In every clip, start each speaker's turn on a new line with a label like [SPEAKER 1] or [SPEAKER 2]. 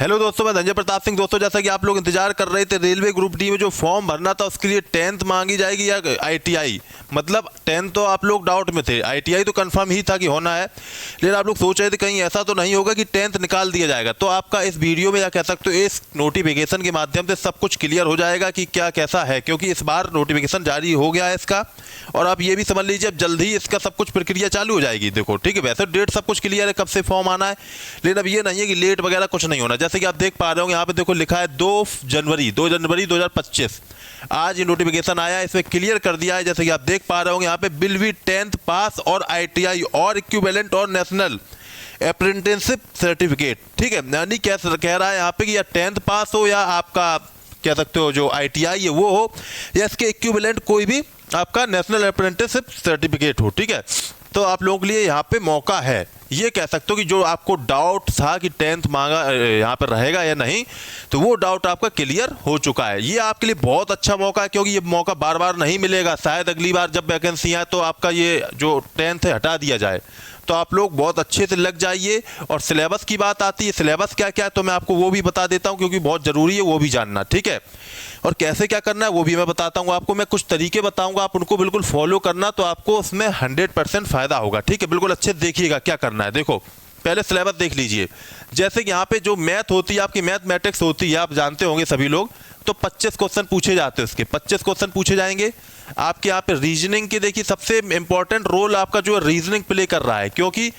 [SPEAKER 1] Hello दोस्तों, मैं धनंजय प्रताप सिंह। दोस्तों, जैसा कि आप लोग इंतजार कर रहे थे, रेलवे ग्रुप डी में जो फॉर्म भरना था उसके लिए 10th मांगी जाएगी या ITI। मतलब 10th तो आप लोग डाउट में थे, ITI तो कंफर्म ही था कि होना है, लेकिन आप लोग सोच रहे थे कहीं ऐसा तो नहीं होगा कि 10th निकाल दिया जाएगा। तो आपका इस वीडियो में या कह सकते हो इस नोटिफिकेशन के माध्यम से सब कुछ क्लियर हो जाएगा कि क्या कैसा है, क्योंकि इस बार नोटिफिकेशन जारी हो गया है इसका। और आप ये भी समझ लीजिए अब जल्द ही इसका सब कुछ प्रक्रिया चालू हो जाएगी। देखो ठीक है, वैसे डेट सब कुछ क्लियर है कब से फॉर्म आना है, लेकिन अब ये नहीं है कि लेट वगैरह कुछ नहीं होना। जैसे कि आप देख पा रहे हो यहाँ पे देखो लिखा है 2 जनवरी 2025 आज ये नोटिफिकेशन आया है, इसमें क्लियर कर दिया है। जैसे कि आप देख पा रहे हो यहाँ पे विल बी 10th पास और ITI और इक्विवेलेंट और नेशनल अप्रेंटिसशिप सर्टिफिकेट। ठीक है, यानी क्या कह रहा है यहाँ पे कि या 10th पास हो या आपका कह सकते हो जो ITI है वो हो, या इसके इक्विवेलेंट कोई भी आपका नेशनल अप्रेंटिसशिप सर्टिफिकेट हो। ठीक है, तो आप लोगों के लिए यहाँ पे मौका है। ये कह सकते हो कि जो आपको डाउट था कि 10th मांगा यहाँ पर रहेगा या नहीं, तो वो डाउट आपका क्लियर हो चुका है। ये आपके लिए बहुत अच्छा मौका है, क्योंकि ये मौका बार बार नहीं मिलेगा। शायद अगली बार जब वैकेंसी आए तो आपका ये जो 10th है हटा दिया जाए, तो आप लोग बहुत अच्छे से लग जाइए। और सिलेबस की बात आती है, सिलेबस क्या क्या है तो मैं आपको वो भी बता देता हूँ, क्योंकि बहुत ज़रूरी है वो भी जानना। ठीक है, और कैसे क्या करना है वो भी मैं बताता हूँ आपको। मैं कुछ तरीके बताऊँगा, आप उनको बिल्कुल फॉलो करना, तो आपको उसमें 100% फ़ायदा होगा। ठीक है, बिल्कुल अच्छे देखिएगा क्या करना है। देखो पहले सिलेबस देख लीजिए। जैसे कि यहाँ पे जो मैथ होती है आपकी, मैथमेटिक्स होती है, आप जानते होंगे सभी लोग, तो 25 क्वेश्चन पूछे जाते हैं। उसके 25 क्वेश्चन पूछे जाएंगे। आपके यहाँ पे रीजनिंग के देखिए सबसे इंपॉर्टेंट रोल आपका जो है रीजनिंग प्ले कर रहा है, क्योंकि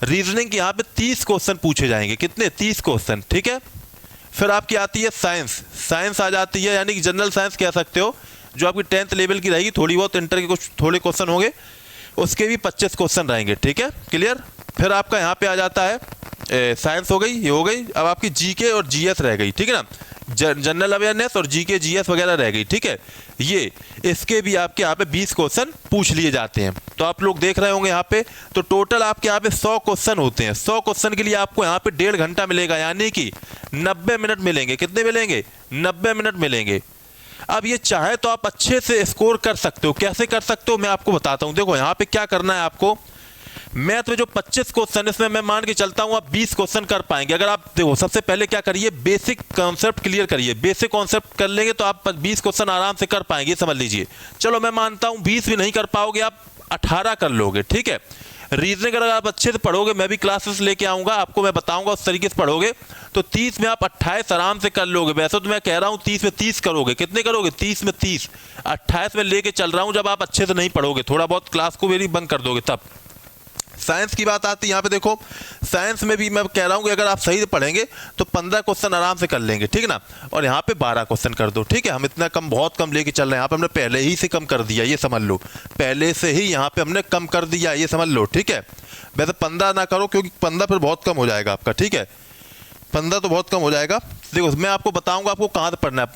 [SPEAKER 1] रीजनिंग के यहाँ पे 30 क्वेश्चन पूछे जाएंगे। कितने? 30 क्वेश्चन। ठीक है, फिर आपकी आती है साइंस। साइंस आ जाती है, यानी कि जनरल साइंस कह सकते हो, जो आपकी 10th लेवल की रहेगी। थोड़ी बहुत इंटर के कुछ थोड़े क्वेश्चन होंगे, उसके भी 25 क्वेश्चन रहेंगे। ठीक है, क्लियर। फिर आपका यहाँ पे आ जाता है साइंस हो गई, ये हो गई। अब आपकी GK और GS रह गई। ठीक है ना, जनरल अवेयरनेस और GK GS वगैरह रह गई। ठीक है, ये इसके भी आपके यहाँ पे 20 क्वेश्चन पूछ लिए जाते हैं। तो आप लोग देख रहे होंगे यहाँ पे, तो टोटल आपके यहाँ पे 100 क्वेश्चन होते हैं। 100 क्वेश्चन के लिए आपको यहाँ पे 1.5 घंटा मिलेगा, यानी कि 90 मिनट मिलेंगे। कितने मिलेंगे? 90 मिनट मिलेंगे। अब ये चाहे तो आप अच्छे से स्कोर कर सकते हो। कैसे कर सकते हो मैं आपको बताता हूँ। देखो यहाँ पे क्या करना है आपको, मैथ में जो 25 क्वेश्चन, इसमें मैं मान के चलता हूँ आप 20 क्वेश्चन कर पाएंगे। अगर आप देखो सबसे पहले क्या करिए, बेसिक कॉन्सेप्ट क्लियर करिए। बेसिक कॉन्सेप्ट कर लेंगे तो आप 20 क्वेश्चन आराम से कर पाएंगे, समझ लीजिए। चलो मैं मानता हूँ 20 भी नहीं कर पाओगे, आप 18 कर लोगे। ठीक है, रीजनिंग अगर आप अच्छे से पढ़ोगे, मैं भी क्लासेस लेके आऊँगा, आपको मैं बताऊँगा उस तरीके से पढ़ोगे, तो 30 में आप 28 आराम से कर लोगे। वैसे तो मैं कह रहा हूँ 30 में 30 करोगे। कितने करोगे? 30 में 30। 28 में लेके चल रहा हूँ जब आप अच्छे से नहीं पढ़ोगे, थोड़ा बहुत क्लास को मेरी बंद कर दोगे तब। साइंस की बात आती है यहाँ पे, देखो साइंस में भी मैं कह रहा हूँ कि अगर आप सही से पढ़ेंगे तो 15 क्वेश्चन आराम से कर लेंगे। ठीक है ना, और यहाँ पे 12 क्वेश्चन कर दो। ठीक है, हम इतना कम, बहुत कम लेके चल रहे हैं। यहाँ पे हमने पहले ही से कम कर दिया, ये समझ लो। पहले से ही यहाँ पे हमने कम कर दिया, ये समझ लो। ठीक है, वैसे 15 ना करो, क्योंकि 15 फिर बहुत कम हो जाएगा आपका। ठीक है, 15 तो बहुत कम हो जाएगा। देखो मैं आपको बताऊँगा आपको कहाँ से पढ़ना है।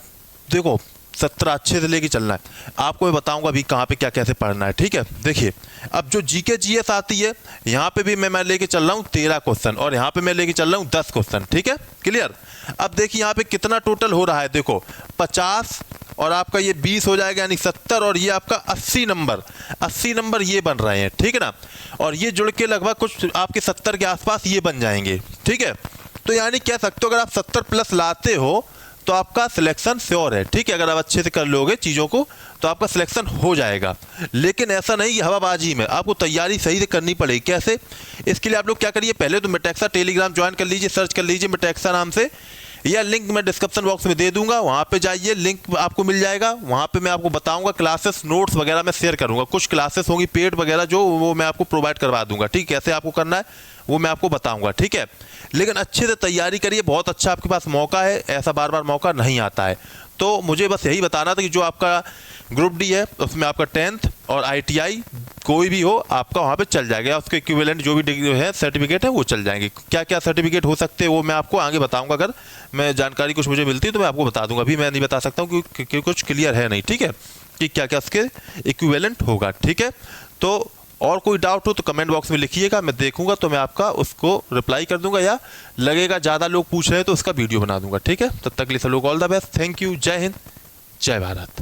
[SPEAKER 1] देखो 17 अच्छे से लेके चलना है आपको, मैं बताऊंगा अभी कहाँ पे क्या कैसे पढ़ना है। ठीक है, देखिए अब जो GK GS आती है, यहाँ पे भी मैं लेके चल रहा हूँ 13 क्वेश्चन, और यहाँ पे मैं लेके चल रहा हूँ 10 क्वेश्चन। ठीक है, क्लियर। अब देखिए यहाँ पे कितना टोटल हो रहा है, देखो 50 और आपका ये 20 हो जाएगा, यानी 70, और ये आपका 80 नंबर। 80 नंबर ये बन रहे हैं। ठीक है ना, और ये जुड़ के लगभग कुछ आपके 70 के आसपास ये बन जाएंगे। ठीक है, तो यानी कह सकते हो अगर आप 70 प्लस लाते हो तो आपका सिलेक्शन श्योर है। ठीक है, अगर आप अच्छे से कर लोगे चीज़ों को तो आपका सिलेक्शन हो जाएगा। लेकिन ऐसा नहीं कि हवाबाजी में, आपको तैयारी सही से करनी पड़ेगी। कैसे? इसके लिए आप लोग क्या करिए, पहले तो मेटेक्सा टेलीग्राम ज्वाइन कर लीजिए, सर्च कर लीजिए मेटेक्सा नाम से, या लिंक मैं डिस्क्रिप्शन बॉक्स में दे दूंगा, वहाँ पे जाइए, लिंक आपको मिल जाएगा। वहाँ पे मैं आपको बताऊंगा, क्लासेस नोट्स वगैरह मैं शेयर करूँगा। कुछ क्लासेस होंगी पेड वगैरह जो, वो मैं आपको प्रोवाइड करवा दूंगा। ठीक, कैसे आपको करना है वो मैं आपको बताऊंगा। ठीक है, लेकिन अच्छे से तैयारी करिए, बहुत अच्छा आपके पास मौका है, ऐसा बार बार मौका नहीं आता है। तो मुझे बस यही बताना था कि जो आपका ग्रुप डी है उसमें आपका 10th और ITI कोई भी हो आपका वहाँ पे चल जाएगा, उसके इक्विवेलेंट जो भी डिग्री है सर्टिफिकेट है वो चल जाएंगे। क्या क्या सर्टिफिकेट हो सकते हैं वो मैं आपको आगे बताऊंगा, अगर मैं जानकारी कुछ मुझे मिलती है तो मैं आपको बता दूंगा। अभी मैं नहीं बता सकता हूँ क्योंकि कुछ क्लियर है नहीं। ठीक है, कि क्या क्या उसके इक्विवेलेंट होगा। ठीक है, तो और कोई डाउट हो तो कमेंट बॉक्स में लिखिएगा, मैं देखूंगा तो मैं आपका उसको रिप्लाई कर दूंगा, या लगेगा ज़्यादा लोग पूछ रहे हैं तो उसका वीडियो बना दूंगा। ठीक है, तब तक के लिए सब लोग all the best, thank you, जय हिंद, जय भारत।